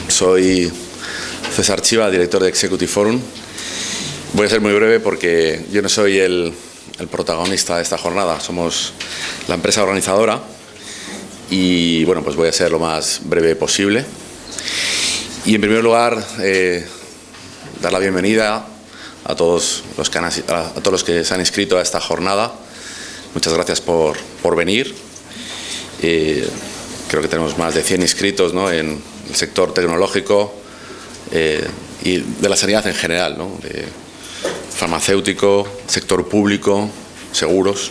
Soy César Chiva, director de Executive Forum. Voy a ser muy breve porque yo no soy el protagonista de esta jornada, somos la empresa organizadora y bueno, pues voy a ser lo más breve posible. Y en primer lugar, dar la bienvenida a todos los que se han inscrito a esta jornada. Muchas gracias por venir. Creo que tenemos más de 100 inscritos, ¿no?, en el sector tecnológico y de la sanidad en general, ¿no?, de farmacéutico, sector público, seguros.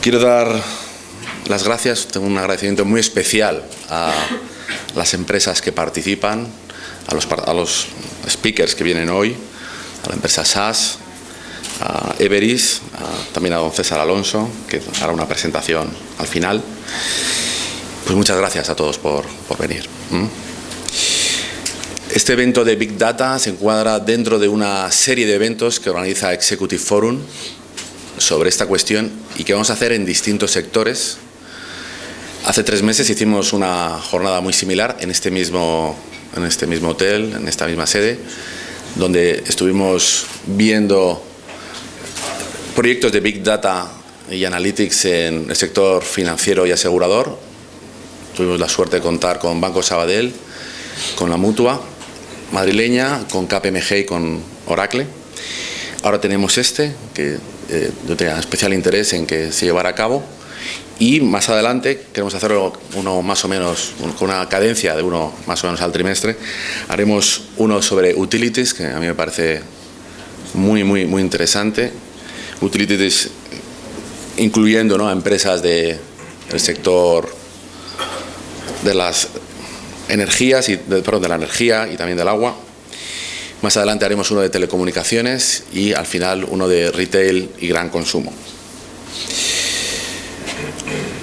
Quiero dar las gracias, tengo un agradecimiento muy especial a las empresas que participan, a los speakers que vienen hoy, a la empresa SAS, a Everis, también a don César Alonso, que hará una presentación al final. Pues muchas gracias a todos por venir. Este evento de Big Data se encuadra dentro de una serie de eventos que organiza Executive Forum sobre esta cuestión y que vamos a hacer en distintos sectores. Hace 3 meses hicimos una jornada muy similar en este mismo hotel, en esta misma sede, donde estuvimos viendo proyectos de Big Data y Analytics en el sector financiero y asegurador. Tuvimos la suerte de contar con Banco Sabadell, con la Mutua madrileña, con KPMG y con Oracle. Ahora tenemos que yo tenía especial interés en que se llevara a cabo. Y más adelante queremos hacerlo uno más o menos, con una cadencia de uno más o menos al trimestre. Haremos uno sobre utilities, que a mí me parece muy interesante. Utilities incluyendo, ¿no?, a empresas del sector de las energías, de la energía y también del agua. Más adelante haremos uno de telecomunicaciones y al final uno de retail y gran consumo.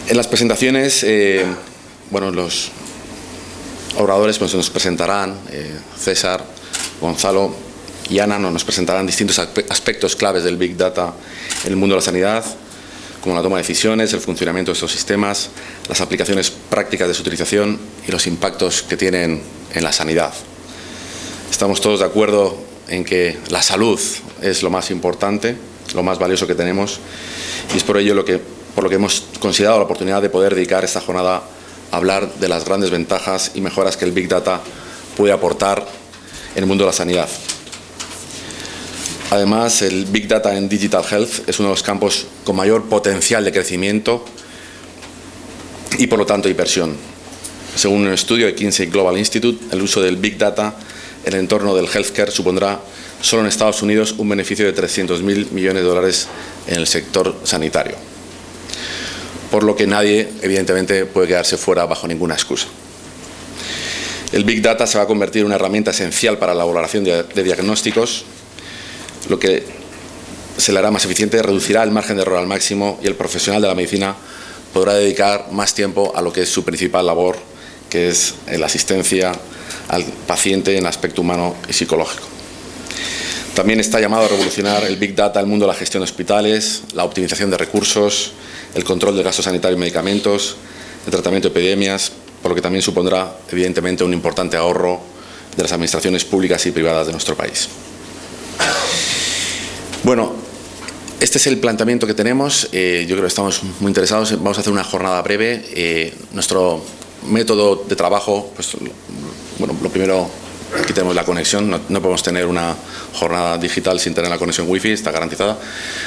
En las presentaciones, los oradores pues, nos presentarán, César, Gonzalo y Ana nos presentarán distintos aspectos claves del Big Data en el mundo de la sanidad, como la toma de decisiones, el funcionamiento de estos sistemas, las aplicaciones prácticas de su utilización y los impactos que tienen en la sanidad. Estamos todos de acuerdo en que la salud es lo más importante, lo más valioso que tenemos, y es por ello por lo que hemos considerado la oportunidad de poder dedicar esta jornada a hablar de las grandes ventajas y mejoras que el Big Data puede aportar en el mundo de la sanidad. Además, el Big Data en Digital Health es uno de los campos con mayor potencial de crecimiento y, por lo tanto, inversión. Según un estudio de Kinsey Global Institute, el uso del Big Data en el entorno del healthcare supondrá solo en Estados Unidos un beneficio de 300.000 millones de dólares en el sector sanitario. Por lo que nadie, evidentemente, puede quedarse fuera bajo ninguna excusa. El Big Data se va a convertir en una herramienta esencial para la elaboración de diagnósticos, lo que se le hará más eficiente, reducirá el margen de error al máximo y el profesional de la medicina podrá dedicar más tiempo a lo que es su principal labor, que es la asistencia al paciente en aspecto humano y psicológico. También está llamado a revolucionar el Big Data el mundo de la gestión de hospitales, la optimización de recursos, el control del gasto sanitario y medicamentos, el tratamiento de epidemias, por lo que también supondrá, evidentemente, un importante ahorro de las administraciones públicas y privadas de nuestro país. Bueno, este es el planteamiento que tenemos. Yo creo que estamos muy interesados. Vamos a hacer una jornada breve. Nuestro método de trabajo, pues, lo primero, aquí tenemos la conexión. No podemos tener una jornada digital sin tener la conexión wifi, está garantizada.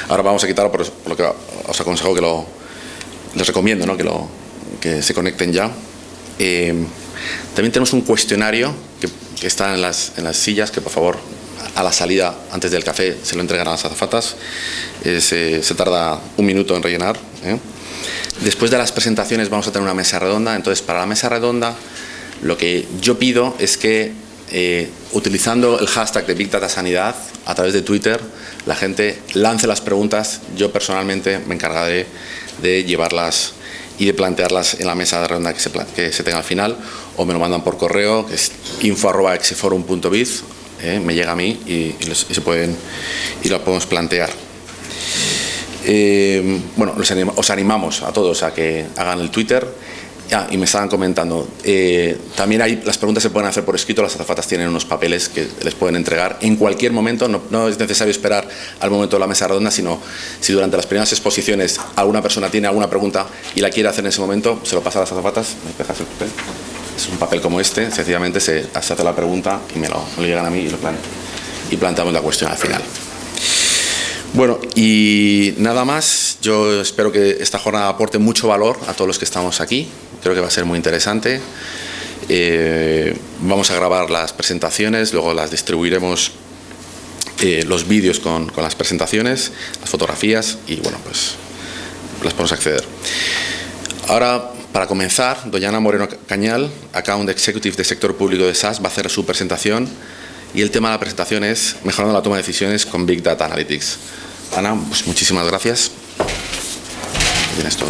Ahora vamos a quitarlo, por lo que os aconsejo les recomiendo, ¿no?, que se conecten ya. También tenemos un cuestionario que está en las sillas, que por favor a la salida, antes del café, se lo entregan a las azafatas. Se tarda 1 minuto en rellenar. Después de las presentaciones vamos a tener una mesa redonda. Entonces, para la mesa redonda, lo que yo pido es que, utilizando el hashtag de Big Data Sanidad, a través de Twitter, la gente lance las preguntas. Yo personalmente me encargaré de llevarlas y de plantearlas en la mesa redonda que se tenga al final, o me lo mandan por correo, que es info@exeforum.biz. Me llega a mí y las podemos plantear. Os animamos a todos a que hagan el Twitter. Y me estaban comentando, también las preguntas se pueden hacer por escrito, las azafatas tienen unos papeles que les pueden entregar en cualquier momento, no es necesario esperar al momento de la mesa redonda, sino si durante las primeras exposiciones alguna persona tiene alguna pregunta y la quiere hacer en ese momento, se lo pasa a las azafatas, me dejas el papel. Es un papel como este, sencillamente se hace la pregunta y me lo llegan a mí y planteamos la cuestión al final. Bueno, y nada más, yo espero que esta jornada aporte mucho valor a todos los que estamos aquí, creo que va a ser muy interesante. Vamos a grabar las presentaciones, luego las distribuiremos, los vídeos con las presentaciones, las fotografías y bueno, pues las podemos acceder. Ahora, para comenzar, doña Ana Moreno Cañal, Account Executive de Sector Público de SAS, va a hacer su presentación y el tema de la presentación es mejorando la toma de decisiones con Big Data Analytics. Ana, pues muchísimas gracias. Tienes todo.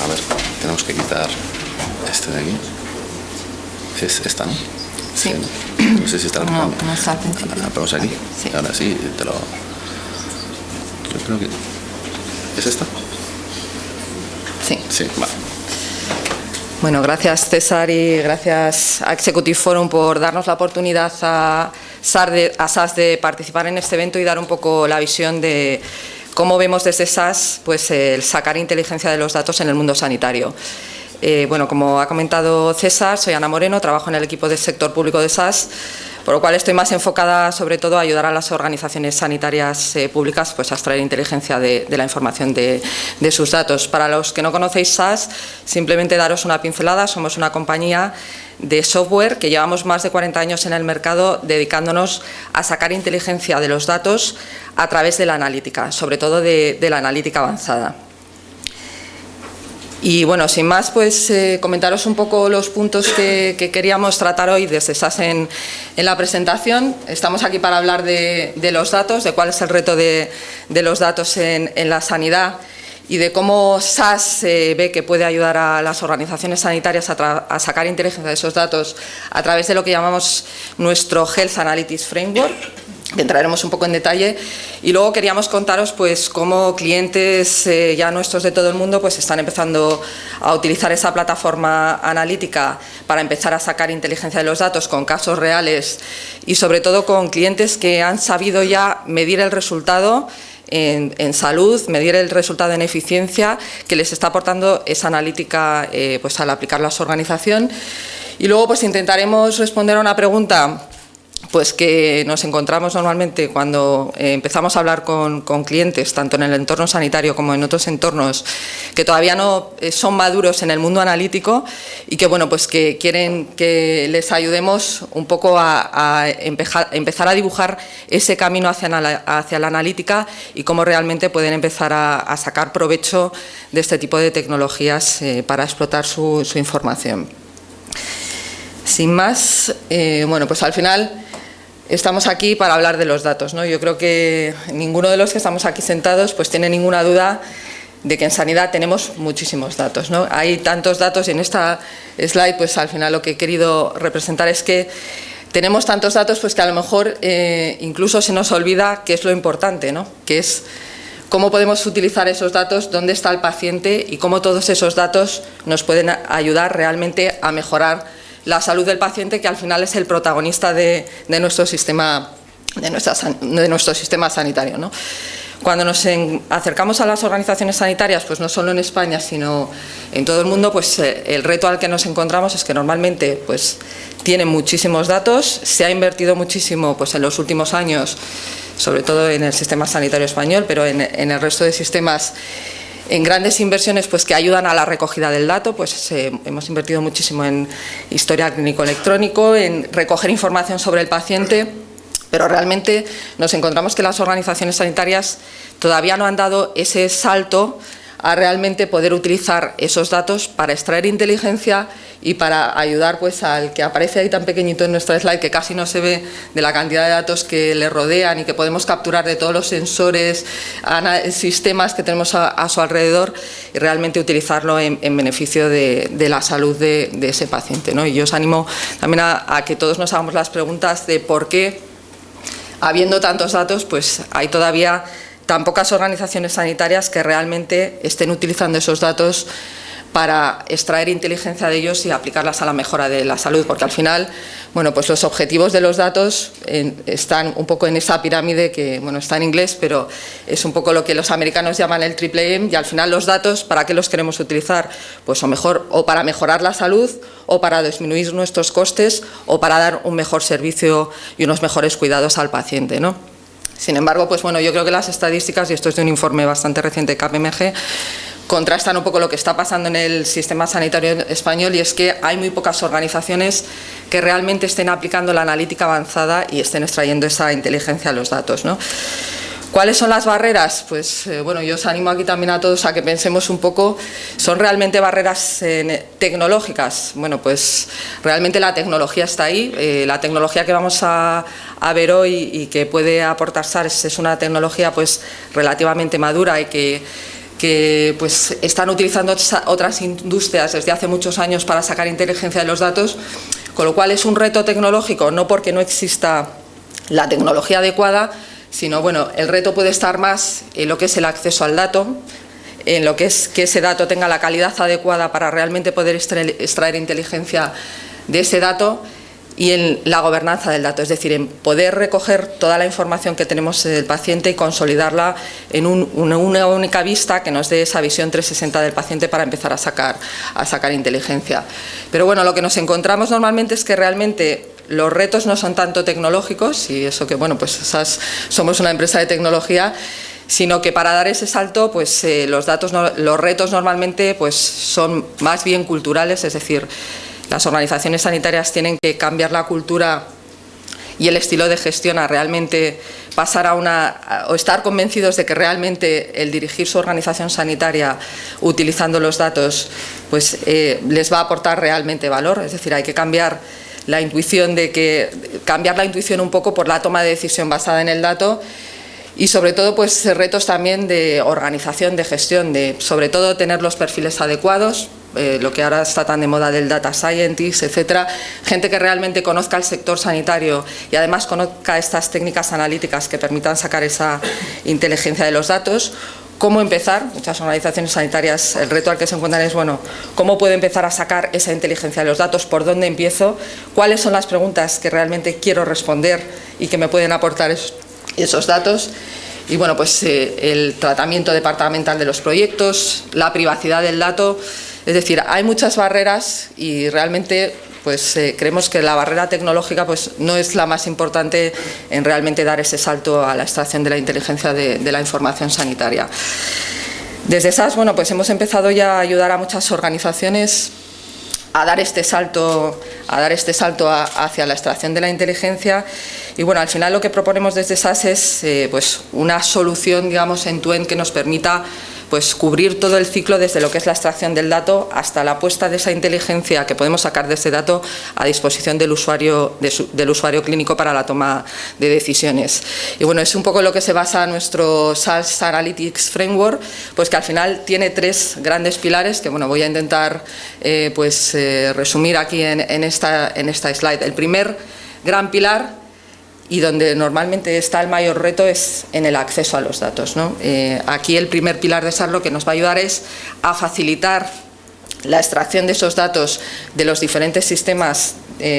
A ver, tenemos que quitar este de aquí. Es esta, ¿no? Sí. No sé si está... No está al principio. La ponemos aquí. Sí. Ahora sí, te lo... Yo creo que... ¿Es esta? Sí. Sí, vale. Bueno, gracias César y gracias a Executive Forum por darnos la oportunidad a SAS de participar en este evento y dar un poco la visión de cómo vemos desde SAS pues, el sacar inteligencia de los datos en el mundo sanitario. Bueno, como ha comentado César, soy Ana Moreno, trabajo en el equipo del sector público de SAS, por lo cual estoy más enfocada sobre todo a ayudar a las organizaciones sanitarias públicas pues, a extraer inteligencia de la información de sus datos. Para los que no conocéis SAS, simplemente daros una pincelada, somos una compañía de software que llevamos más de 40 años en el mercado dedicándonos a sacar inteligencia de los datos a través de la analítica, sobre todo de la analítica avanzada. Y bueno, sin más, pues comentaros un poco los puntos que queríamos tratar hoy desde SAS en la presentación. Estamos aquí para hablar de los datos, de cuál es el reto de los datos en la sanidad y de cómo SAS ve que puede ayudar a las organizaciones sanitarias a sacar inteligencia de esos datos a través de lo que llamamos nuestro Health Analytics Framework, que entraremos un poco en detalle, y luego queríamos contaros pues cómo clientes ya nuestros de todo el mundo pues están empezando a utilizar esa plataforma analítica para empezar a sacar inteligencia de los datos con casos reales y sobre todo con clientes que han sabido ya medir el resultado en salud, medir el resultado en eficiencia que les está aportando esa analítica pues al aplicarla a su organización. Y luego pues intentaremos responder a una pregunta pues que nos encontramos normalmente cuando empezamos a hablar con clientes, tanto en el entorno sanitario como en otros entornos que todavía no son maduros en el mundo analítico y que, bueno, pues que quieren que les ayudemos un poco a empezar a dibujar ese camino hacia la analítica y cómo realmente pueden empezar a sacar provecho de este tipo de tecnologías para explotar su información. Sin más, bueno, pues al final estamos aquí para hablar de los datos, ¿no? Yo creo que ninguno de los que estamos aquí sentados pues tiene ninguna duda de que en sanidad tenemos muchísimos datos, ¿no? Hay tantos datos y en esta slide pues al final lo que he querido representar es que tenemos tantos datos pues que a lo mejor incluso se nos olvida qué es lo importante, ¿no? Que es cómo podemos utilizar esos datos, dónde está el paciente y cómo todos esos datos nos pueden ayudar realmente a mejorar la salud del paciente, que al final es el protagonista de nuestro sistema sanitario, ¿no? Cuando nos acercamos a las organizaciones sanitarias, pues no solo en España, sino en todo el mundo, pues el reto al que nos encontramos es que normalmente pues tienen muchísimos datos, se ha invertido muchísimo pues en los últimos años, sobre todo en el sistema sanitario español, pero en el resto de sistemas, en grandes inversiones pues, que ayudan a la recogida del dato, pues hemos invertido muchísimo en historial clínico electrónico, en recoger información sobre el paciente, pero realmente nos encontramos que las organizaciones sanitarias todavía no han dado ese salto a realmente poder utilizar esos datos para extraer inteligencia y para ayudar pues, al que aparece ahí tan pequeñito en nuestra slide, que casi no se ve de la cantidad de datos que le rodean y que podemos capturar de todos los sensores, sistemas que tenemos a su alrededor y realmente utilizarlo en beneficio de la salud de ese paciente, ¿no? Y yo os animo también a que todos nos hagamos las preguntas de por qué, habiendo tantos datos, pues hay todavía tan pocas organizaciones sanitarias que realmente estén utilizando esos datos para extraer inteligencia de ellos y aplicarlas a la mejora de la salud, porque al final, bueno, pues los objetivos de los datos están un poco en esa pirámide que, bueno, está en inglés, pero es un poco lo que los americanos llaman el triple M, y al final los datos, ¿para qué los queremos utilizar? Pues o para mejorar la salud, o para disminuir nuestros costes, o para dar un mejor servicio y unos mejores cuidados al paciente, ¿no? Sin embargo, pues bueno, yo creo que las estadísticas, y esto es de un informe bastante reciente de KPMG, contrastan un poco lo que está pasando en el sistema sanitario español, y es que hay muy pocas organizaciones que realmente estén aplicando la analítica avanzada y estén extrayendo esa inteligencia de los datos, ¿no? ¿Cuáles son las barreras? Pues bueno, yo os animo aquí también a todos a que pensemos un poco, ¿son realmente barreras tecnológicas? Bueno, pues realmente la tecnología está ahí, la tecnología que vamos a ver hoy y que puede aportar SARS es una tecnología pues relativamente madura y que pues están utilizando otras industrias desde hace muchos años para sacar inteligencia de los datos, con lo cual es un reto tecnológico, no porque no exista la tecnología adecuada, sino bueno, el reto puede estar más en lo que es el acceso al dato, en lo que es que ese dato tenga la calidad adecuada para realmente poder extraer inteligencia de ese dato, y en la gobernanza del dato, es decir, en poder recoger toda la información que tenemos del paciente y consolidarla en una única vista que nos dé esa visión 360 del paciente para empezar a sacar inteligencia. Pero bueno, lo que nos encontramos normalmente es que realmente los retos no son tanto tecnológicos, y eso que bueno, pues somos una empresa de tecnología, sino que para dar ese salto, pues los retos normalmente pues son más bien culturales, es decir, las organizaciones sanitarias tienen que cambiar la cultura y el estilo de gestión a realmente pasar o estar convencidos de que realmente el dirigir su organización sanitaria utilizando los datos pues les va a aportar realmente valor. Es decir, hay que cambiar la intuición un poco por la toma de decisión basada en el dato, y sobre todo pues retos también de organización, de gestión, de sobre todo tener los perfiles adecuados, lo que ahora está tan de moda del data scientist, etcétera, gente que realmente conozca el sector sanitario y además conozca estas técnicas analíticas que permitan sacar esa inteligencia de los datos. ¿Cómo empezar? Muchas organizaciones sanitarias, el reto al que se encuentran es, bueno, ¿cómo puedo empezar a sacar esa inteligencia de los datos? ¿Por dónde empiezo? ¿Cuáles son las preguntas que realmente quiero responder y que me pueden aportar esos datos? Y bueno, pues el tratamiento departamental de los proyectos, la privacidad del dato. Es decir, hay muchas barreras y realmente pues creemos que la barrera tecnológica pues no es la más importante en realmente dar ese salto a la extracción de la inteligencia de la información sanitaria. Desde SAS, bueno, pues hemos empezado ya a ayudar a muchas organizaciones a dar este salto hacia la extracción de la inteligencia, y bueno, al final lo que proponemos desde SAS es pues una solución, digamos, end-to-end que nos permita pues cubrir todo el ciclo desde lo que es la extracción del dato hasta la puesta de esa inteligencia que podemos sacar de ese dato a disposición del usuario clínico para la toma de decisiones. Y bueno, es un poco lo que se basa nuestro SaaS Analytics Framework, pues que al final tiene tres grandes pilares que bueno, voy a intentar resumir aquí en esta slide. El primer gran pilar, y donde normalmente está el mayor reto, es en el acceso a los datos, ¿no? Aquí el primer pilar de SAR lo que nos va a ayudar es a facilitar la extracción de esos datos de los diferentes sistemas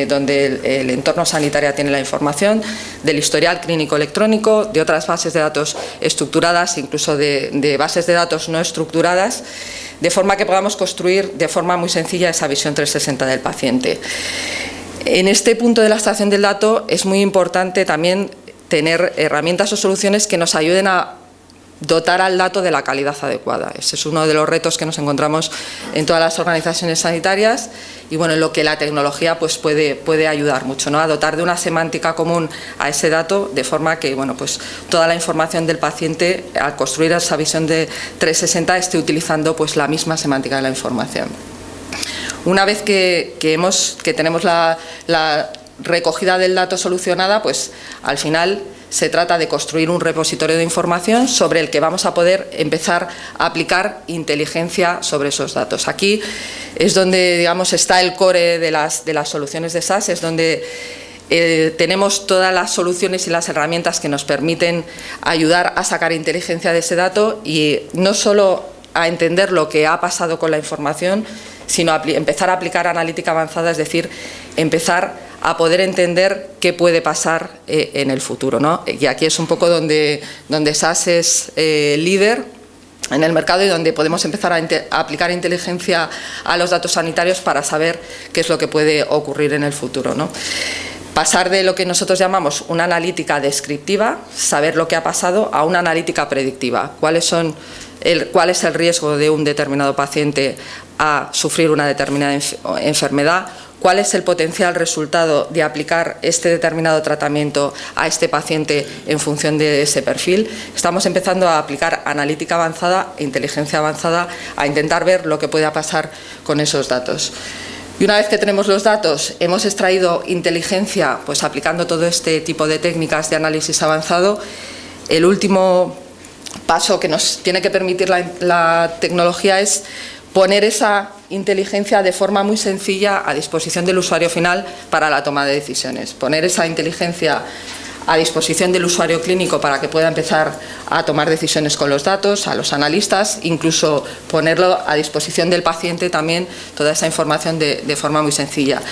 donde el entorno sanitario tiene la información, del historial clínico electrónico, de otras bases de datos estructuradas, incluso de bases de datos no estructuradas, de forma que podamos construir de forma muy sencilla esa visión 360 del paciente. En este punto de la extracción del dato es muy importante también tener herramientas o soluciones que nos ayuden a dotar al dato de la calidad adecuada. Ese es uno de los retos que nos encontramos en todas las organizaciones sanitarias y bueno, en lo que la tecnología pues puede ayudar mucho, ¿no? A dotar de una semántica común a ese dato, de forma que bueno, pues toda la información del paciente, al construir esa visión de 360, esté utilizando pues la misma semántica de la información. Una vez que tenemos la recogida del dato solucionada, pues al final se trata de construir un repositorio de información sobre el que vamos a poder empezar a aplicar inteligencia sobre esos datos. Aquí es donde, digamos, está el core de las soluciones de SaaS, es donde tenemos todas las soluciones y las herramientas que nos permiten ayudar a sacar inteligencia de ese dato, y no solo a entender lo que ha pasado con la información, sino empezar a aplicar analítica avanzada, es decir, empezar a poder entender qué puede pasar en el futuro, ¿no? Y aquí es un poco donde SAS es líder en el mercado y donde podemos empezar a aplicar inteligencia a los datos sanitarios para saber qué es lo que puede ocurrir en el futuro, ¿no? Pasar de lo que nosotros llamamos una analítica descriptiva, saber lo que ha pasado, a una analítica predictiva. ¿Cuál es el riesgo de un determinado paciente a sufrir una determinada enfermedad? ¿Cuál es el potencial resultado de aplicar este determinado tratamiento a este paciente en función de ese perfil? Estamos empezando a aplicar analítica avanzada e inteligencia avanzada a intentar ver lo que pueda pasar con esos datos. Y una vez que tenemos los datos, hemos extraído inteligencia, pues aplicando todo este tipo de técnicas de análisis avanzado. El último paso que nos tiene que permitir la tecnología es poner esa inteligencia de forma muy sencilla a disposición del usuario final para la toma de decisiones. Poner esa inteligencia a disposición del usuario clínico para que pueda empezar a tomar decisiones con los datos, a los analistas, incluso ponerlo a disposición del paciente también, toda esa información de forma muy sencilla.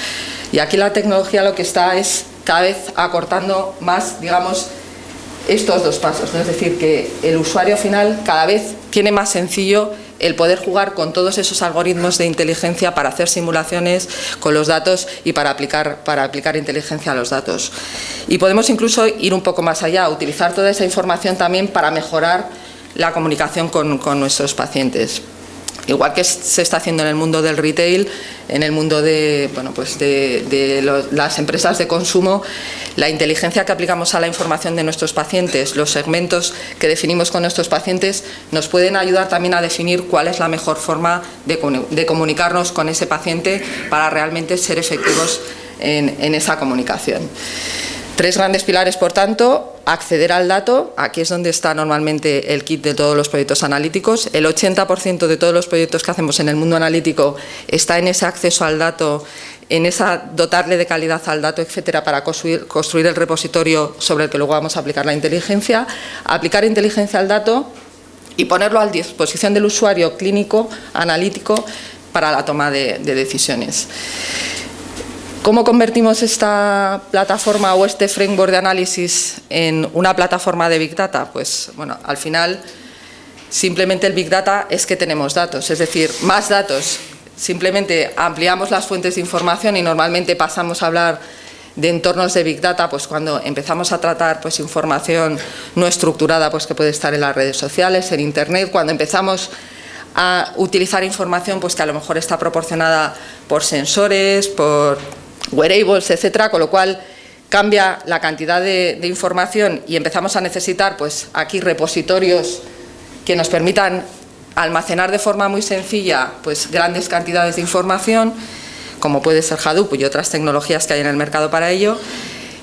Y aquí la tecnología lo que está es cada vez acortando más, digamos, estos dos pasos, ¿no? Es decir, que el usuario final cada vez tiene más sencillo el poder jugar con todos esos algoritmos de inteligencia para hacer simulaciones con los datos y para aplicar inteligencia a los datos. Y podemos incluso ir un poco más allá, utilizar toda esa información también para mejorar la comunicación con nuestros pacientes. Igual que se está haciendo en el mundo del retail, en el mundo de las empresas de consumo, la inteligencia que aplicamos a la información de nuestros pacientes, los segmentos que definimos con nuestros pacientes, nos pueden ayudar también a definir cuál es la mejor forma de comunicarnos con ese paciente para realmente ser efectivos en esa comunicación. Tres grandes pilares, por tanto: acceder al dato. Aquí es donde está normalmente el kit de todos los proyectos analíticos. El 80% de todos los proyectos que hacemos en el mundo analítico está en ese acceso al dato, en esa dotarle de calidad al dato, etcétera, para construir el repositorio sobre el que luego vamos a aplicar la inteligencia. Aplicar inteligencia al dato y ponerlo a disposición del usuario clínico, analítico, para la toma de decisiones. ¿Cómo convertimos esta plataforma o este framework de análisis en una plataforma de Big Data? Pues bueno, al final simplemente el Big Data es que tenemos datos, es decir, más datos. Simplemente ampliamos las fuentes de información y normalmente pasamos a hablar de entornos de Big Data pues cuando empezamos a tratar pues información no estructurada pues que puede estar en las redes sociales, en Internet, cuando empezamos a utilizar información pues que a lo mejor está proporcionada por sensores, por wearables, etcétera, con lo cual cambia la cantidad de información y empezamos a necesitar pues aquí repositorios que nos permitan almacenar de forma muy sencilla pues grandes cantidades de información, como puede ser Hadoop y otras tecnologías que hay en el mercado para ello,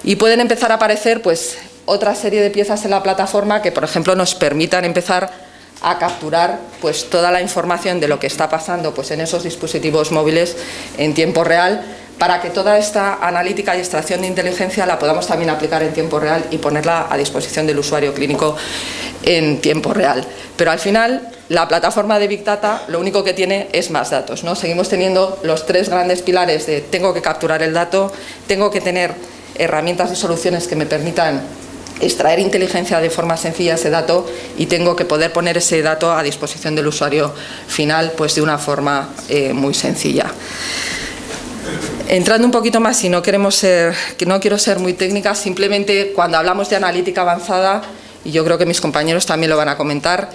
y pueden empezar a aparecer pues otra serie de piezas en la plataforma que, por ejemplo, nos permitan empezar a capturar pues toda la información de lo que está pasando pues en esos dispositivos móviles en tiempo real, para que toda esta analítica y extracción de inteligencia la podamos también aplicar en tiempo real y ponerla a disposición del usuario clínico en tiempo real. Pero al final, la plataforma de Big Data lo único que tiene es más datos, ¿no? Seguimos teniendo los tres grandes pilares de tengo que capturar el dato, tengo que tener herramientas y soluciones que me permitan extraer inteligencia de forma sencilla ese dato y tengo que poder poner ese dato a disposición del usuario final pues de una forma muy sencilla. Entrando un poquito más, y no quiero ser muy técnica, simplemente cuando hablamos de analítica avanzada, y yo creo que mis compañeros también lo van a comentar,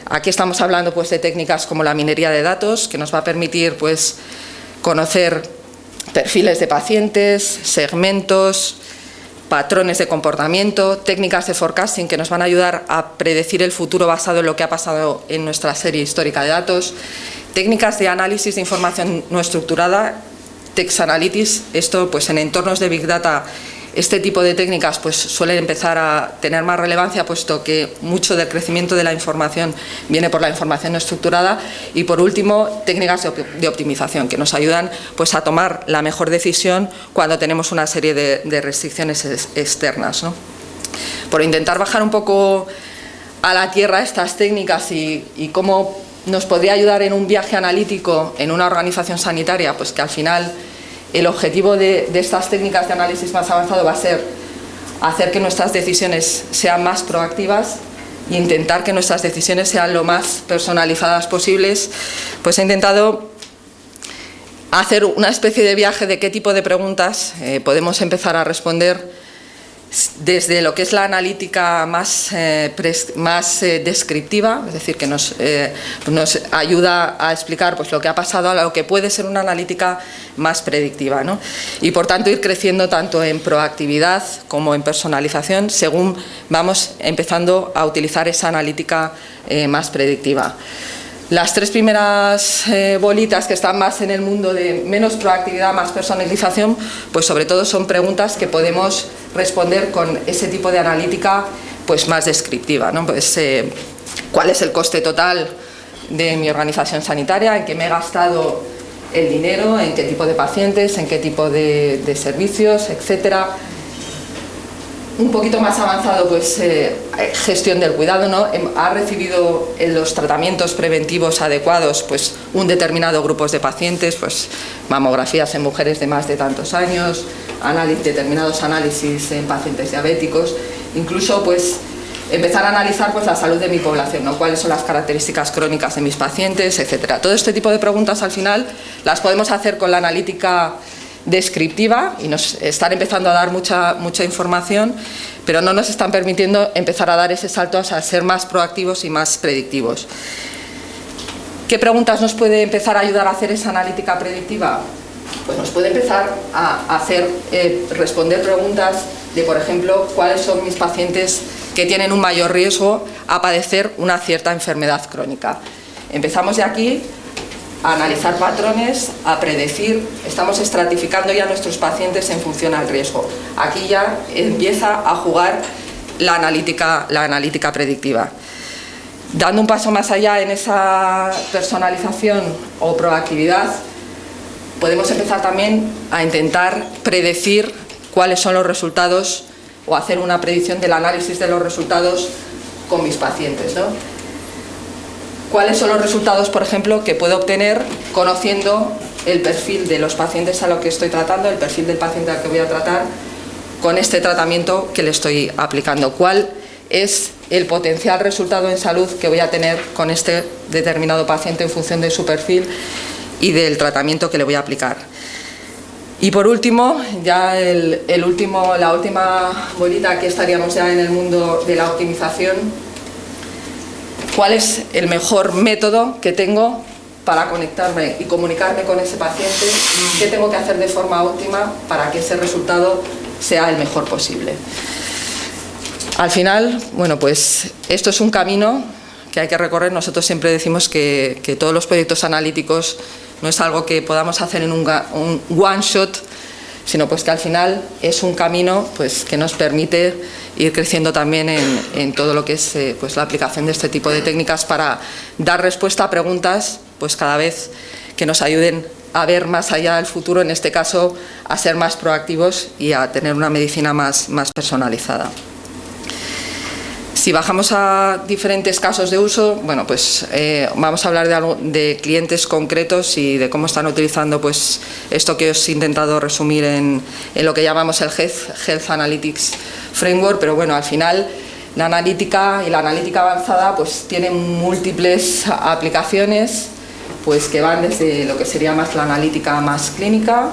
aquí estamos hablando pues de técnicas como la minería de datos, que nos va a permitir pues conocer perfiles de pacientes, segmentos, patrones de comportamiento, técnicas de forecasting que nos van a ayudar a predecir el futuro basado en lo que ha pasado en nuestra serie histórica de datos, técnicas de análisis de información no estructurada, Text Analytics. Esto pues en entornos de Big Data, este tipo de técnicas pues suelen empezar a tener más relevancia, puesto que mucho del crecimiento de la información viene por la información no estructurada. Y por último, técnicas de optimización que nos ayudan pues a tomar la mejor decisión cuando tenemos una serie de restricciones externas, ¿no? Por intentar bajar un poco a la tierra estas técnicas y cómo nos podría ayudar en un viaje analítico en una organización sanitaria, pues que al final el objetivo de estas técnicas de análisis más avanzado va a ser hacer que nuestras decisiones sean más proactivas e intentar que nuestras decisiones sean lo más personalizadas posibles. Pues he intentado hacer una especie de viaje de qué tipo de preguntas podemos empezar a responder desde lo que es la analítica más descriptiva, es decir, que nos ayuda a explicar pues, lo que ha pasado, a lo que puede ser una analítica más predictiva, ¿no? Y por tanto ir creciendo tanto en proactividad como en personalización según vamos empezando a utilizar esa analítica más predictiva. Las tres primeras bolitas, que están más en el mundo de menos proactividad, más personalización, pues sobre todo son preguntas que podemos responder con ese tipo de analítica pues más descriptiva, ¿no? Pues, ¿cuál es el coste total de mi organización sanitaria? ¿En qué me he gastado el dinero? ¿En qué tipo de pacientes? ¿En qué tipo de servicios? Etcétera. Un poquito más avanzado, pues gestión del cuidado, ¿no? Ha recibido los tratamientos preventivos adecuados pues un determinado grupo de pacientes, pues mamografías en mujeres de más de tantos años, determinados análisis en pacientes diabéticos, incluso pues empezar a analizar pues la salud de mi población, ¿no? Cuáles son las características crónicas de mis pacientes, etcétera. Todo este tipo de preguntas al final las podemos hacer con la analítica descriptiva y nos están empezando a dar mucha información, pero no nos están permitiendo empezar a dar ese salto a ser más proactivos y más predictivos. ¿Qué preguntas nos puede empezar a ayudar a hacer esa analítica predictiva? Pues nos puede empezar a responder preguntas de, por ejemplo, cuáles son mis pacientes que tienen un mayor riesgo a padecer una cierta enfermedad crónica. Empezamos de aquí a analizar patrones, a predecir, estamos estratificando ya nuestros pacientes en función al riesgo. Aquí ya empieza a jugar la analítica predictiva. Dando un paso más allá en esa personalización o proactividad, podemos empezar también a intentar predecir cuáles son los resultados o hacer una predicción del análisis de los resultados con mis pacientes, ¿no? ¿Cuáles son los resultados, por ejemplo, que puedo obtener conociendo el perfil de los pacientes a los que estoy tratando, el perfil del paciente al que voy a tratar con este tratamiento que le estoy aplicando? ¿Cuál es el potencial resultado en salud que voy a tener con este determinado paciente en función de su perfil y del tratamiento que le voy a aplicar? Y por último, ya la última bolita, aquí estaríamos ya en el mundo de la optimización. ¿Cuál es el mejor método que tengo para conectarme y comunicarme con ese paciente? ¿Qué tengo que hacer de forma óptima para que ese resultado sea el mejor posible? Al final, bueno, pues esto es un camino que hay que recorrer. Nosotros siempre decimos que todos los proyectos analíticos no es algo que podamos hacer en un one shot, sino pues que al final es un camino pues que nos permite ir creciendo también en todo lo que es pues la aplicación de este tipo de técnicas para dar respuesta a preguntas pues cada vez que nos ayuden a ver más allá del futuro, en este caso a ser más proactivos y a tener una medicina más personalizada. Si bajamos a diferentes casos de uso, bueno, pues vamos a hablar de clientes concretos y de cómo están utilizando pues esto que os he intentado resumir en lo que llamamos el Health Analytics Framework, pero bueno, al final la analítica y la analítica avanzada pues tienen múltiples aplicaciones pues que van desde lo que sería más la analítica más clínica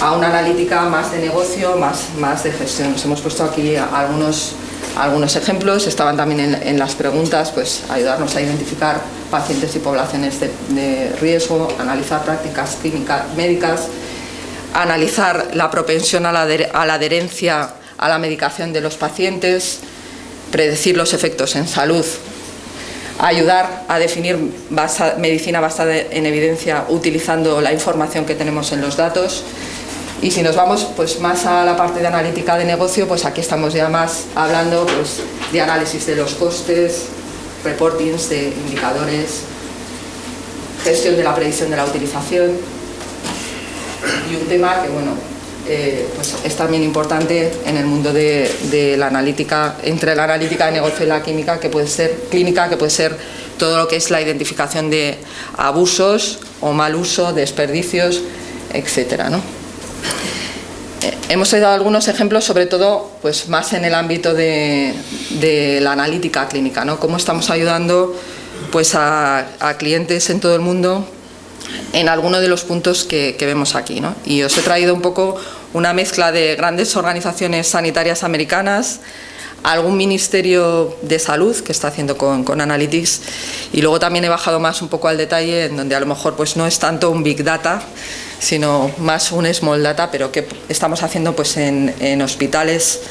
a una analítica más de negocio, más de gestión. Nos hemos puesto aquí algunos ejemplos, estaban también en las preguntas, pues ayudarnos a identificar pacientes y poblaciones de riesgo, analizar prácticas clínicas médicas, analizar la propensión a la adherencia a la medicación de los pacientes, predecir los efectos en salud, ayudar a definir medicina basada en evidencia utilizando la información que tenemos en los datos. Y si nos vamos pues más a la parte de analítica de negocio, pues aquí estamos ya más hablando pues de análisis de los costes, reportings de indicadores, gestión de la predicción de la utilización y un tema que bueno pues es también importante en el mundo de la analítica, entre la analítica de negocio y la química, que puede ser clínica, que puede ser todo lo que es la identificación de abusos o mal uso, desperdicios, etcétera, ¿no? Hemos dado algunos ejemplos, sobre todo pues más en el ámbito de la analítica clínica, ¿no? Cómo estamos ayudando pues a clientes en todo el mundo en alguno de los puntos que vemos aquí, ¿no? Y os he traído un poco una mezcla de grandes organizaciones sanitarias americanas, algún ministerio de salud que está haciendo con Analytics, y luego también he bajado más un poco al detalle en donde a lo mejor pues no es tanto un Big Data, sino más un Small Data, pero que estamos haciendo pues en hospitales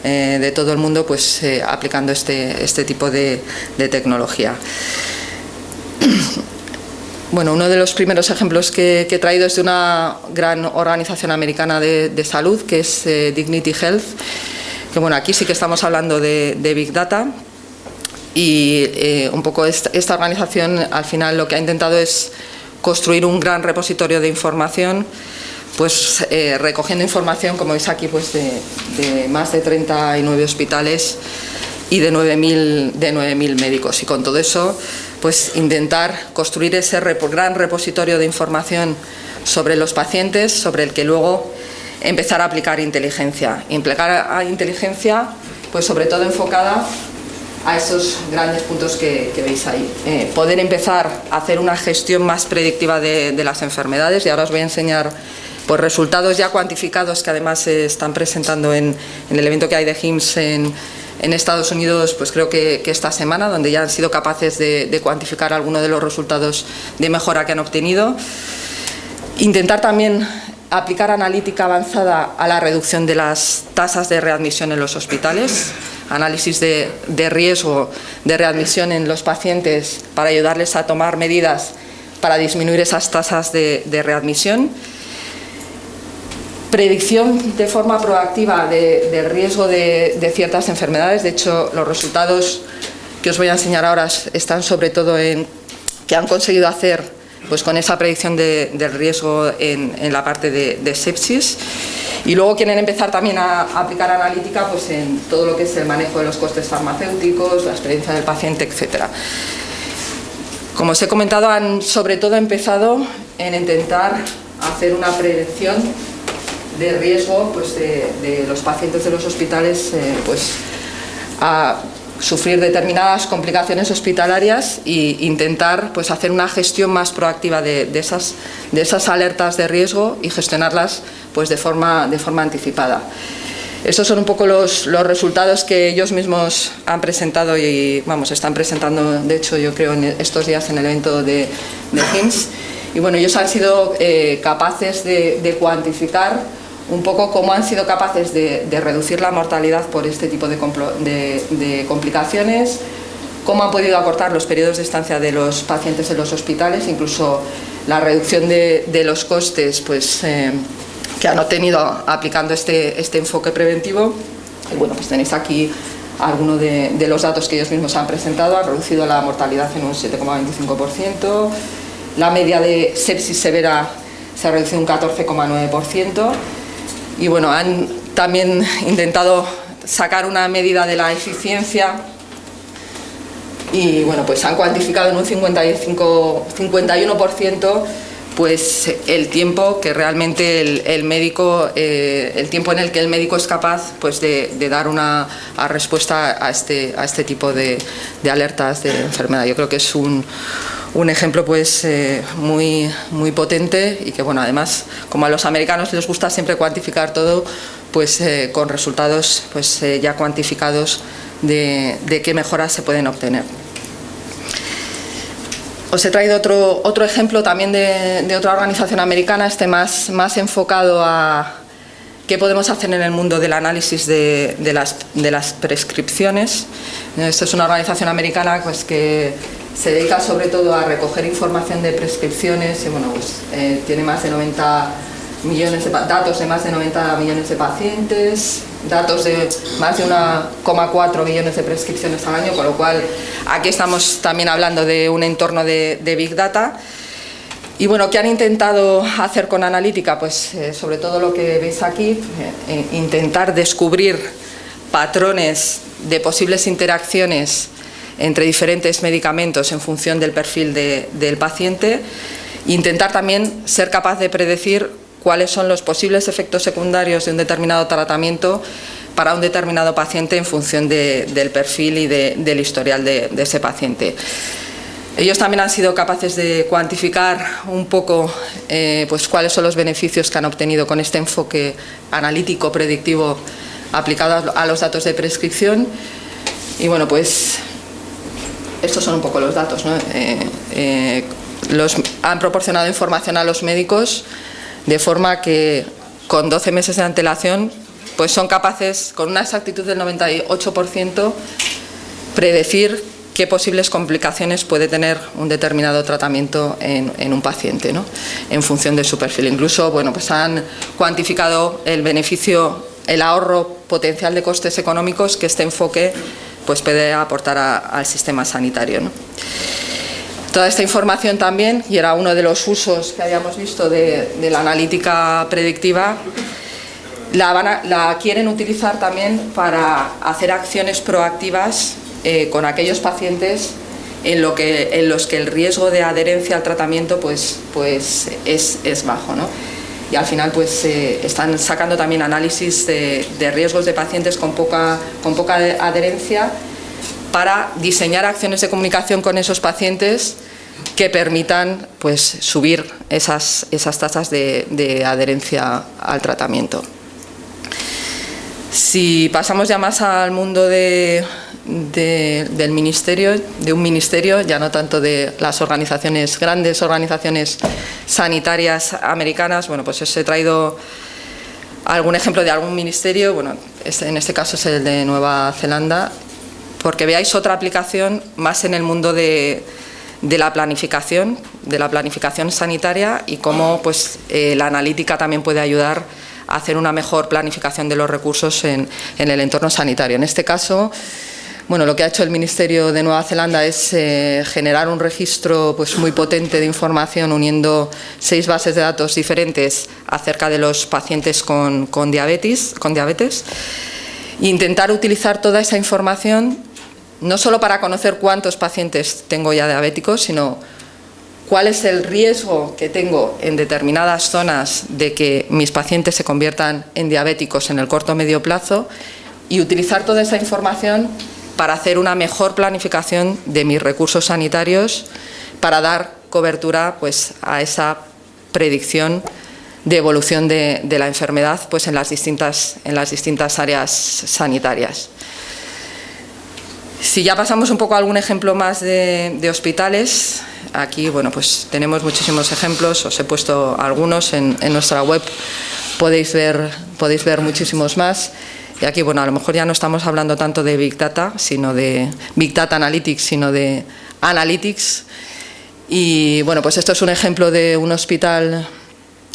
de todo el mundo, pues aplicando este tipo de tecnología. Bueno, uno de los primeros ejemplos que he traído es de una gran organización americana de salud, que es Dignity Health, que bueno, aquí sí que estamos hablando de Big Data, y un poco esta organización al final lo que ha intentado es construir un gran repositorio de información, pues recogiendo información, como veis aquí, pues de más de 39 hospitales y de 9.000 médicos, y con todo eso pues intentar construir ese gran repositorio de información sobre los pacientes, sobre el que luego empezar a aplicar inteligencia. Inteligencia, pues sobre todo enfocada a esos grandes puntos que veis ahí. Poder empezar a hacer una gestión más predictiva de las enfermedades, y ahora os voy a enseñar pues resultados ya cuantificados que además se están presentando en el evento que hay de HIMSS en Estados Unidos, pues creo que esta semana, donde ya han sido capaces de cuantificar algunos de los resultados de mejora que han obtenido. Intentar también aplicar analítica avanzada a la reducción de las tasas de readmisión en los hospitales, análisis de riesgo de readmisión en los pacientes para ayudarles a tomar medidas para disminuir esas tasas de readmisión. Predicción de forma proactiva del riesgo de ciertas enfermedades. De hecho, los resultados que os voy a enseñar ahora están sobre todo en que han conseguido hacer pues con esa predicción del riesgo en la parte de sepsis, y luego quieren empezar también a aplicar analítica pues en todo lo que es el manejo de los costes farmacéuticos, la experiencia del paciente, etcétera. Como os he comentado, han sobre todo empezado en intentar hacer una prevención de riesgo pues de los pacientes de los hospitales pues a sufrir determinadas complicaciones hospitalarias, e intentar pues hacer una gestión más proactiva de esas alertas de riesgo y gestionarlas pues de forma anticipada. Estos son un poco los resultados que ellos mismos han presentado y vamos, están presentando, de hecho yo creo en estos días en el evento de HIMSS, y bueno, ellos han sido capaces de cuantificar un poco cómo han sido capaces de reducir la mortalidad por este tipo de complicaciones, cómo han podido acortar los periodos de estancia de los pacientes en los hospitales, incluso la reducción de los costes pues, que han obtenido aplicando este enfoque preventivo. Y bueno, pues tenéis aquí algunos de los datos que ellos mismos han presentado. Han reducido la mortalidad en un 7,25%, la media de sepsis severa se ha reducido un 14,9%, y bueno, han también intentado sacar una medida de la eficiencia y bueno, pues han cuantificado en un 51% pues el tiempo que realmente el médico, el tiempo en el que el médico es capaz pues de dar una respuesta a este tipo de alertas de enfermedad. Yo creo que es un ejemplo pues muy potente, y que bueno, además como a los americanos les gusta siempre cuantificar todo, pues con resultados pues ya cuantificados de qué mejoras se pueden obtener. Os he traído otro ejemplo también de otra organización americana, más enfocado a qué podemos hacer en el mundo del análisis de las prescripciones. Esta es una organización americana pues que se dedica sobre todo a recoger información de prescripciones y bueno, pues, tiene más de 90 millones datos de más de 90 millones de pacientes, datos de más de 1,4 millones de prescripciones al año, con lo cual aquí estamos también hablando de un entorno de Big Data. Y bueno, ¿qué han intentado hacer con analítica? Pues sobre todo lo que veis aquí, intentar descubrir patrones de posibles interacciones entre diferentes medicamentos en función del perfil del paciente. Intentar también ser capaz de predecir cuáles son los posibles efectos secundarios de un determinado tratamiento para un determinado paciente en función del perfil y del historial de ese paciente. Ellos también han sido capaces de cuantificar un poco pues cuáles son los beneficios que han obtenido con este enfoque analítico predictivo aplicado a los datos de prescripción. Y bueno, pues estos son un poco los datos, ¿no? Han proporcionado información a los médicos de forma que con 12 meses de antelación pues son capaces, con una exactitud del 98%, predecir qué posibles complicaciones puede tener un determinado tratamiento en un paciente, ¿no? En función de su perfil. Incluso, bueno, pues han cuantificado el beneficio, el ahorro potencial de costes económicos que este enfoque pues puede aportar al sistema sanitario, ¿no? Toda esta información también, y era uno de los usos que habíamos visto de la analítica predictiva, la quieren utilizar también para hacer acciones proactivas con aquellos pacientes en los que el riesgo de adherencia al tratamiento pues es bajo, ¿no? Y al final pues están sacando también análisis de riesgos de pacientes con poca adherencia para diseñar acciones de comunicación con esos pacientes que permitan pues subir esas tasas de adherencia al tratamiento. Si pasamos ya más al mundo del ministerio, de un ministerio, ya no tanto de las organizaciones, grandes organizaciones sanitarias americanas, bueno, pues os he traído algún ejemplo de algún ministerio, bueno, en este caso es el de Nueva Zelanda, porque veáis otra aplicación más en el mundo de la planificación sanitaria y cómo pues, la analítica también puede ayudar a hacer una mejor planificación de los recursos en el entorno sanitario. En este caso, bueno, lo que ha hecho el Ministerio de Nueva Zelanda es generar un registro pues, muy potente de información uniendo 6 bases de datos diferentes acerca de los pacientes con diabetes e intentar utilizar toda esa información no solo para conocer cuántos pacientes tengo ya diabéticos, sino cuál es el riesgo que tengo en determinadas zonas de que mis pacientes se conviertan en diabéticos en el corto o medio plazo y utilizar toda esa información para hacer una mejor planificación de mis recursos sanitarios para dar cobertura pues, a esa predicción de evolución de la enfermedad pues, en las distintas áreas sanitarias. Si ya pasamos un poco a algún ejemplo más de hospitales, aquí bueno, pues tenemos muchísimos ejemplos, os he puesto algunos en nuestra web, podéis ver muchísimos más. Y aquí, bueno, a lo mejor ya no estamos hablando tanto de Big Data, sino de Big Data Analytics, sino de Analytics. Y bueno, pues esto es un ejemplo de un hospital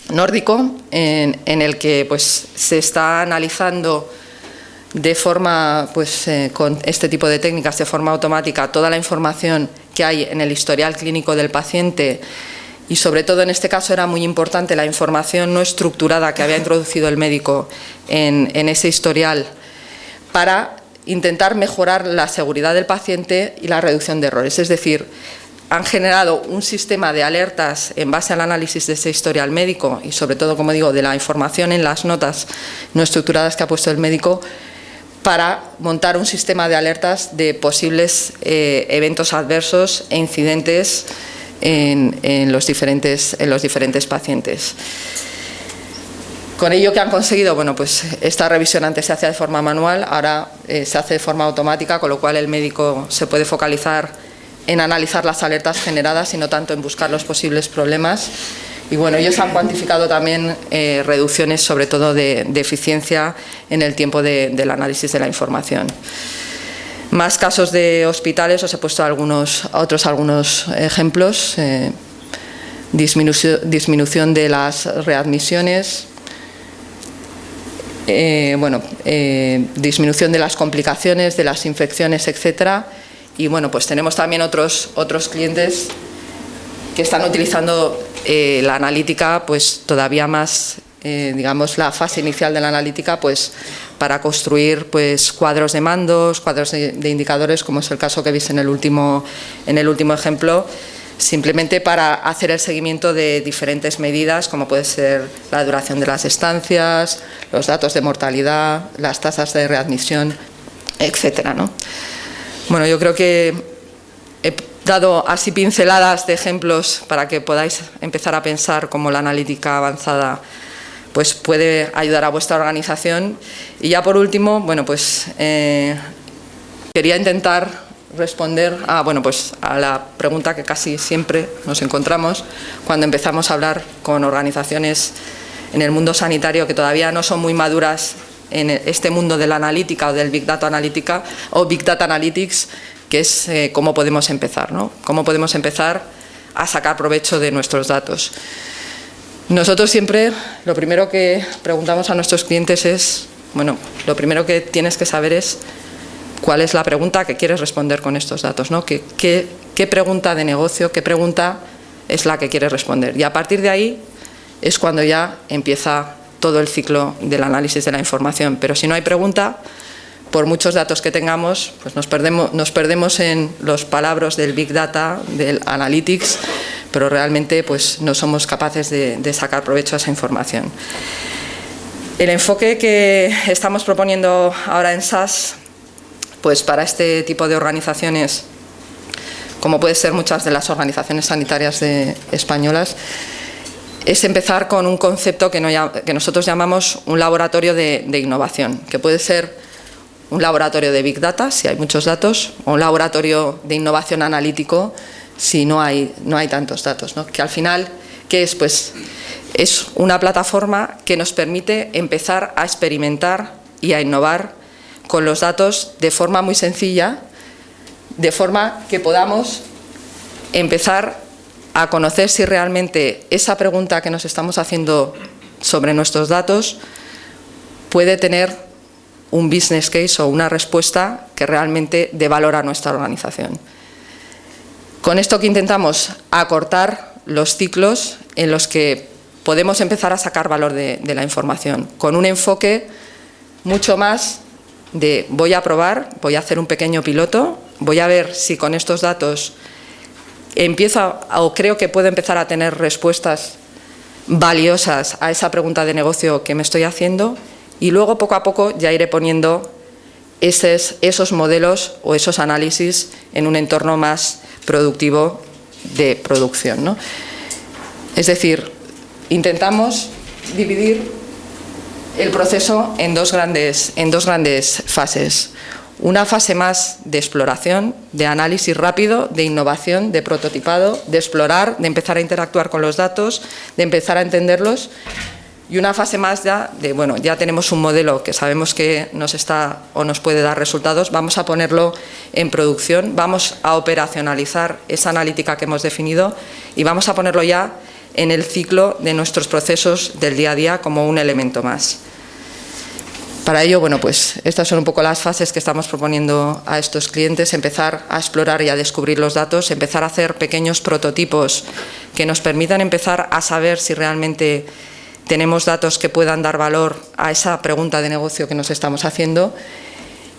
nórdico en el que pues, se está analizando de forma, pues, con este tipo de técnicas de forma automática toda la información que hay en el historial clínico del paciente y sobre todo en este caso era muy importante la información no estructurada que había introducido el médico en ese historial para intentar mejorar la seguridad del paciente y la reducción de errores. Es decir, han generado un sistema de alertas en base al análisis de ese historial médico y sobre todo, como digo, de la información en las notas no estructuradas que ha puesto el médico para montar un sistema de alertas de posibles eventos adversos e incidentes en los diferentes pacientes. Con ello, ¿qué han conseguido? Bueno, pues esta revisión antes se hacía de forma manual, ahora se hace de forma automática, con lo cual el médico se puede focalizar en analizar las alertas generadas y no tanto en buscar los posibles problemas. Y bueno, ellos han cuantificado también reducciones, sobre todo de eficiencia en el tiempo del análisis de la información. Más casos de hospitales, os he puesto algunos ejemplos. Disminución de las readmisiones, disminución de las complicaciones, de las infecciones, etcétera. Y bueno, pues tenemos también otros clientes que están utilizando la analítica pues todavía más digamos, la fase inicial de la analítica, pues para construir pues cuadros de mandos, cuadros de indicadores, como es el caso que veis en el último ejemplo, simplemente para hacer el seguimiento de diferentes medidas, como puede ser la duración de las estancias, los datos de mortalidad, las tasas de readmisión, etcétera, ¿no? Bueno, yo creo que he dado así pinceladas de ejemplos para que podáis empezar a pensar cómo la analítica avanzada pues puede ayudar a vuestra organización. Y ya por último, bueno, pues quería intentar responder a la pregunta que casi siempre nos encontramos cuando empezamos a hablar con organizaciones en el mundo sanitario que todavía no son muy maduras en este mundo de la analítica o del Big Data Analítica o Big Data Analytics, que es cómo podemos empezar, ¿no? Cómo podemos empezar a sacar provecho de nuestros datos. Nosotros siempre lo primero que preguntamos a nuestros clientes es, bueno, lo primero que tienes que saber es cuál es la pregunta que quieres responder con estos datos, ¿no? ¿Qué pregunta de negocio, qué pregunta es la que quieres responder? Y a partir de ahí es cuando ya empieza todo el ciclo del análisis de la información. Pero si no hay pregunta, por muchos datos que tengamos, pues nos perdemos en los palabras del Big Data, del Analytics, pero realmente pues no somos capaces de sacar provecho a esa información. El enfoque que estamos proponiendo ahora en SAS, pues para este tipo de organizaciones, como puede ser muchas de las organizaciones sanitarias españolas, es empezar con un concepto que nosotros llamamos un laboratorio de innovación, que puede ser un laboratorio de Big Data, si hay muchos datos, o un laboratorio de innovación analítico, si no hay tantos datos, ¿no? Que al final, ¿qué es? Pues es una plataforma que nos permite empezar a experimentar y a innovar con los datos de forma muy sencilla, de forma que podamos empezar a conocer si realmente esa pregunta que nos estamos haciendo sobre nuestros datos puede tener un business case o una respuesta que realmente dé valor a nuestra organización. Con esto que intentamos acortar los ciclos en los que podemos empezar a sacar valor de la información, con un enfoque mucho más de voy a probar, voy a hacer un pequeño piloto, voy a ver si con estos datos empiezo o creo que puedo empezar a tener respuestas valiosas a esa pregunta de negocio que me estoy haciendo, y luego poco a poco ya iré poniendo esos modelos o esos análisis en un entorno más productivo de producción, ¿no? Es decir, intentamos dividir el proceso en dos grandes fases. Una fase más de exploración, de análisis rápido, de innovación, de prototipado, de explorar, de empezar a interactuar con los datos, de empezar a entenderlos. Y una fase más ya de, bueno, ya tenemos un modelo que sabemos que nos puede dar resultados, vamos a ponerlo en producción, vamos a operacionalizar esa analítica que hemos definido y vamos a ponerlo ya en el ciclo de nuestros procesos del día a día como un elemento más. Para ello, bueno, pues estas son un poco las fases que estamos proponiendo a estos clientes: empezar a explorar y a descubrir los datos, empezar a hacer pequeños prototipos que nos permitan empezar a saber si realmente tenemos datos que puedan dar valor a esa pregunta de negocio que nos estamos haciendo,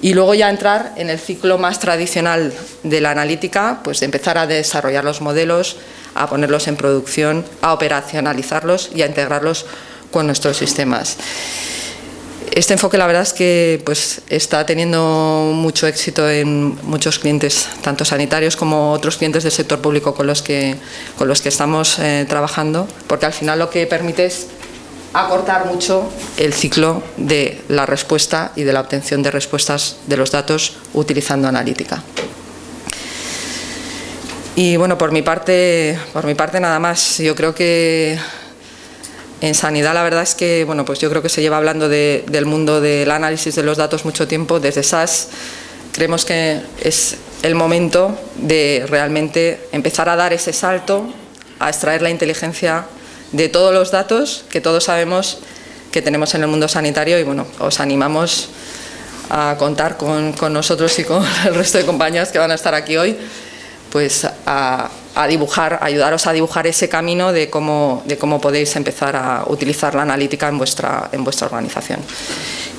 y luego ya entrar en el ciclo más tradicional de la analítica, pues de empezar a desarrollar los modelos, a ponerlos en producción, a operacionalizarlos y a integrarlos con nuestros sistemas. Este enfoque, la verdad es que pues, está teniendo mucho éxito en muchos clientes, tanto sanitarios como otros clientes del sector público con los que estamos trabajando, porque al final lo que permite es acortar mucho el ciclo de la respuesta y de la obtención de respuestas de los datos utilizando analítica. Y bueno, por mi parte nada más. Yo creo que en sanidad la verdad es que bueno, pues yo creo que se lleva hablando del mundo del análisis de los datos mucho tiempo. Desde SAS creemos que es el momento de realmente empezar a dar ese salto, a extraer la inteligencia de todos los datos que todos sabemos que tenemos en el mundo sanitario, y bueno, os animamos a contar con nosotros y con el resto de compañeras que van a estar aquí hoy, pues a ayudaros a dibujar ese camino de cómo podéis empezar a utilizar la analítica en vuestra organización.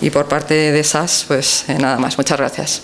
Y por parte de SAS, pues nada más. Muchas gracias.